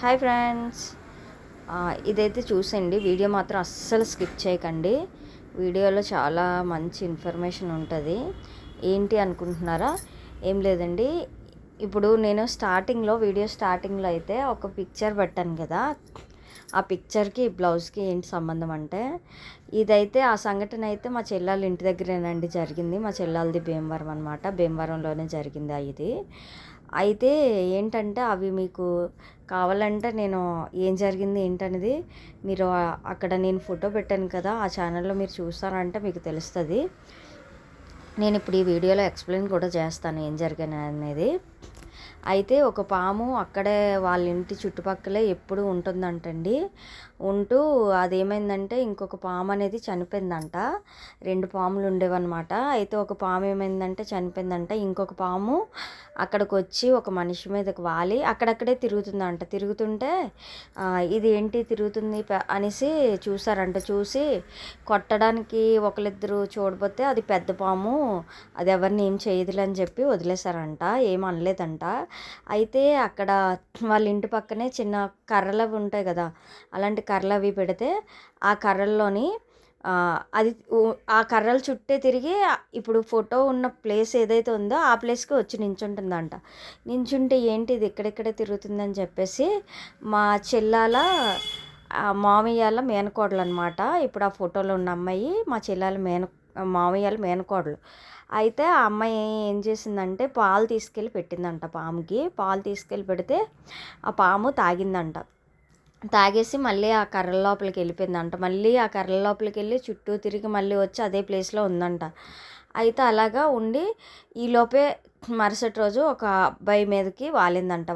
Hi friends, ఇదైతే చూసండి. Video మాత్రం అస్సలు స్కిప్ చేయకండి. వీడియోలో చాలా మంచి ఇన్ఫర్మేషన్ ఉంటుంది. ఏంటి అనుకుంటున్నారా? ఏం లేదండి. ఇప్పుడు నేను వీడియో స్టార్టింగ్లో అయితే ఒక పిక్చర్ పెట్టాను కదా. ఆ పిక్చర్కి బ్లౌజ్కి ఏంటి సంబంధం అంటే, ఇదైతే ఆ సంఘటన అయితే మా చెల్లెళ్ళ ఇంటి దగ్గరేనండి జరిగింది. మా చెల్లెలది భీమవరం అనమాట. భీమవరంలోనే జరిగింది ఇది. అయితే ఏంటంటే అవి మీకు కావాలంటే నేను ఏం జరిగింది ఏంటనేది మీరు అక్కడ నేను ఫోటో పెట్టాను కదా, ఆ ఛానల్లో మీరు చూస్తారంటే మీకు తెలుస్తుంది. నేను ఇప్పుడు ఈ వీడియోలో ఎక్స్ప్లెయిన్ కూడా చేస్తాను ఏం జరిగింది అనేది. అయితే ఒక పాము అక్కడే వాళ్ళ ఇంటి చుట్టుపక్కలే ఎప్పుడు ఉంటుందంటండి. ఉంటూ అదేమైందంటే ఇంకొక పాము అనేది చనిపోయిందంట. 2 పాములు ఉండేవన్నమాట. అయితే ఒక పాము ఏమైందంటే చనిపోయిందంట. ఇంకొక పాము అక్కడికి వచ్చి ఒక మనిషి మీదకి వాలి అక్కడక్కడే తిరుగుతుందంట. తిరుగుతుంటే ఇది ఏంటి తిరుగుతుంది అనేసి చూసారంట. చూసి కొట్టడానికి ఒకళ్ళిద్దరు చూడబోతే అది పెద్ద పాము, అది ఎవరిని ఏం చేయదులే అని చెప్పి వదిలేశారంట. ఏం అనలేదంట. అయితే అక్కడ వాళ్ళ ఇంటి పక్కనే చిన్న కర్రలు అవి ఉంటాయి కదా, అలాంటి కర్రలు అవి పెడితే ఆ కర్రల్లోని అది ఆ కర్రల చుట్టే తిరిగి ఇప్పుడు ఫోటో ఉన్న ప్లేస్ ఏదైతే ఉందో ఆ ప్లేస్కి వచ్చి నించుంటుందంట. నించుంటే ఏంటి ఇది ఇక్కడెక్కడే తిరుగుతుందని చెప్పేసి మా చెల్లాల మామయ్యాల మేనకోడలు అనమాట. ఇప్పుడు ఆ ఫోటోలో ఉన్న అమ్మాయి మా చెల్లాల మామయ్యాల మేనకోడలు. అయితే ఆ అమ్మాయి ఏం చేసిందంటే పాలు తీసుకెళ్ళి పెట్టిందంట పాముకి. పాలు తీసుకెళ్ళి పెడితే ఆ పాము తాగిందంట. తాగేసి మళ్ళీ ఆ కర్రల లోపలికి వెళ్ళిపోయిందంట. మళ్ళీ ఆ కర్రల లోపలికి వెళ్ళి చుట్టూ తిరిగి మళ్ళీ వచ్చి అదే ప్లేస్లో ఉందంట. అయితే అలాగా ఉండి ఈలోపే మరుసటి రోజు ఒక అబ్బాయి మీదకి వాలిందంట.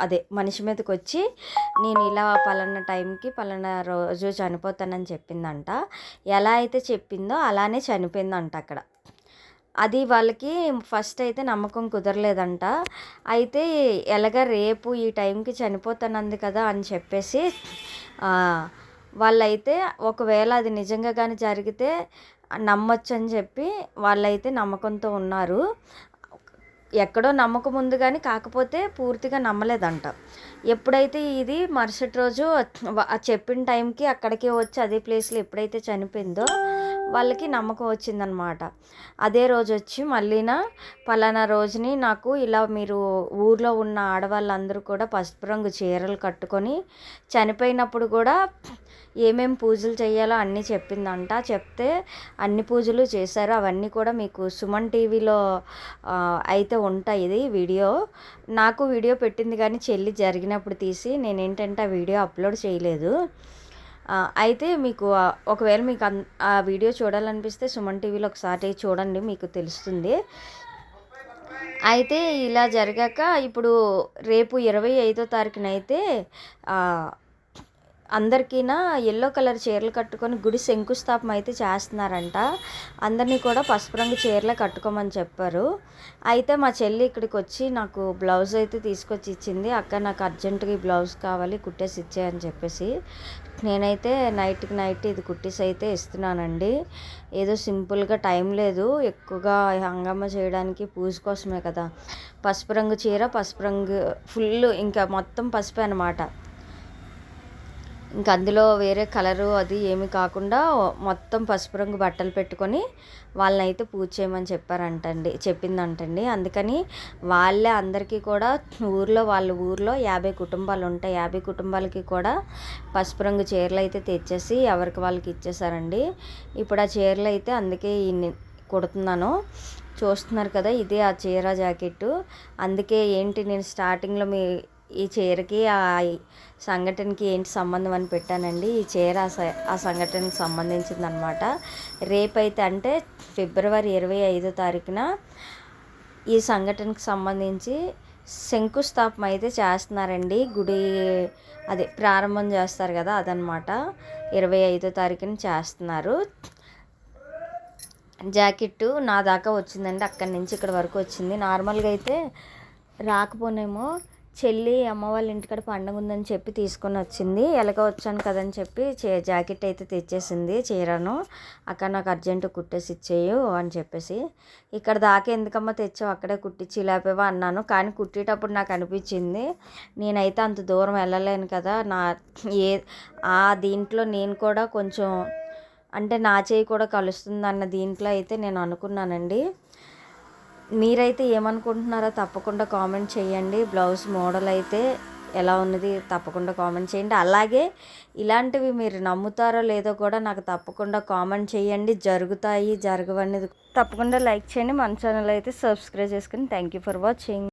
అదే మనిషి మీదకి వచ్చి నేను ఇలా పలానా టైంకి పలానా రోజు చనిపోతానని చెప్పిందంట. ఎలా అయితే చెప్పిందో అలానే చనిపోయిందంట అక్కడ. అది వాళ్ళకి ఫస్ట్ అయితే నమ్మకం కుదరలేదంట. అయితే ఎలాగ రేపు ఈ టైంకి చనిపోతానంది కదా అని చెప్పేసి వాళ్ళైతే ఒకవేళ అది నిజంగా కానీ జరిగితే నమ్మొచ్చు అని చెప్పి వాళ్ళైతే నమ్మకంతో ఉన్నారు. ఎక్కడో నమ్మకం ఉంది కానీ కాకపోతే పూర్తిగా నమ్మలేదంట. ఎప్పుడైతే ఇది మరుసటి రోజు చెప్పిన టైంకి అక్కడికే వచ్చి అదే ప్లేస్లో ఎప్పుడైతే చనిపోయిందో వాళ్ళకి నమ్మకం వచ్చిందనమాట. అదే రోజు వచ్చి మళ్ళీనా పలానా రోజుని నాకు ఇలా మీరు ఊర్లో ఉన్న ఆడవాళ్ళందరూ కూడా పసుపు రంగు చీరలు కట్టుకొని చనిపోయినప్పుడు కూడా ఏమేం పూజలు చేయాలో అన్నీ చెప్పిందంట. చెప్తే అన్ని పూజలు చేశారు. అవన్నీ కూడా మీకు సుమన్ టీవీలో అయితే ఉంటాయి. ఇది వీడియో నాకు వీడియో పెట్టింది కానీ చెల్లి జరిగినప్పుడు తీసి నేనేంటంటే ఆ వీడియో అప్లోడ్ చేయలేదు. అయితే మీకు ఒకవేళ మీకు ఆ వీడియో చూడాలనిపిస్తే సుమన్ టీవీలో ఒకసారి చూడండి, మీకు తెలుస్తుంది. అయితే ఇలా జరిగాక ఇప్పుడు రేపు 25వ తారీఖునైతే అందరికీనా ఎల్లో కలర్ చీరలు కట్టుకొని గుడి శంకుస్థాపన అయితే చేస్తున్నారంట. అందరినీ కూడా పసుపు రంగు చీరలే కట్టుకోమని చెప్పారు. అయితే మా చెల్లి ఇక్కడికి వచ్చి నాకు బ్లౌజ్ అయితే తీసుకొచ్చి ఇచ్చింది. అక్క నాకు అర్జెంటుగా ఈ బ్లౌజ్ కావాలి, కుట్టేసి ఇచ్చేయని చెప్పేసి నేనైతే నైట్కి నైట్ ఇది కుట్టేసి అయితే ఇస్తున్నానండి. ఏదో సింపుల్గా టైం లేదు, ఎక్కువగా హంగామా చేయడానికి పూజ కోసమే కదా. పసుపు రంగు చీర, పసుపు రంగు ఫుల్ ఇంకా మొత్తం పసుపే అనమాట. ఇంక అందులో వేరే కలరు అది ఏమి కాకుండా మొత్తం పసుపు రంగు బట్టలు పెట్టుకొని వాళ్ళనైతే పూజ చేయమని చెప్పిందంటండి. అందుకని వాళ్ళే అందరికీ కూడా వాళ్ళ ఊర్లో 50 కుటుంబాలు ఉంటాయి. 50 కుటుంబాలకి కూడా పసుపు రంగు చీరలు అయితే తెచ్చేసి ఎవరికి వాళ్ళకి ఇచ్చేసారండి. ఇప్పుడు ఆ చీరలు అయితే అందుకే కుడుతున్నాను. చూస్తున్నారు కదా, ఇదే ఆ చీర జాకెట్టు. అందుకే ఏంటి నేను స్టార్టింగ్లో ఈ చీరకి ఆ సంఘటనకి ఏంటి సంబంధం అని పెట్టానండి. ఈ చీర ఆ సంఘటనకి సంబంధించిందనమాట. రేపైతే అంటే ఫిబ్రవరి 25వ తారీఖున ఈ సంఘటనకు సంబంధించి శంకుస్థాపన అయితే చేస్తున్నారండి. గుడి అదే ప్రారంభం చేస్తారు కదా, అదనమాట. 25వ తారీఖున చేస్తున్నారు. జాకెట్టు నా దాకా వచ్చిందండి, అక్కడి నుంచి ఇక్కడ వరకు వచ్చింది. నార్మల్గా అయితే రాకపోనేమో చెల్లి అమ్మ వాళ్ళ ఇంటికాడ పండగ ఉందని చెప్పి తీసుకొని వచ్చింది. ఎలాగో వచ్చాను కదని చెప్పి జాకెట్ అయితే తెచ్చేసింది. చీరను అక్కడ నాకు అర్జెంటు కుట్టేసి ఇచ్చేయు అని చెప్పేసి, ఇక్కడ దాకా ఎందుకమ్మా తెచ్చావు, అక్కడే కుట్టించి లేపేవా అన్నాను. కానీ కుట్టేటప్పుడు నాకు అనిపించింది నేనైతే అంత దూరం వెళ్ళలేను కదా, ఏ దీంట్లో నేను కూడా కొంచెం అంటే నా చేయి కూడా కలుస్తుంది అన్న దీంట్లో అయితే నేను అనుకున్నానండి. మీరైతే ఏమనుకుంటున్నారో తప్పకుండా కామెంట్ చేయండి. బ్లౌజ్ మోడల్ అయితే ఎలా ఉన్నది తప్పకుండా కామెంట్ చేయండి. అలాగే ఇలాంటివి మీరు నమ్ముతారో లేదో కూడా నాకు తప్పకుండా కామెంట్ చేయండి. జరుగుతాయి జరగవనేది తప్పకుండా లైక్ చేయండి. మన ఛానల్ అయితే సబ్స్క్రైబ్ చేసుకుని థ్యాంక్ యూ ఫర్ వాచింగ్.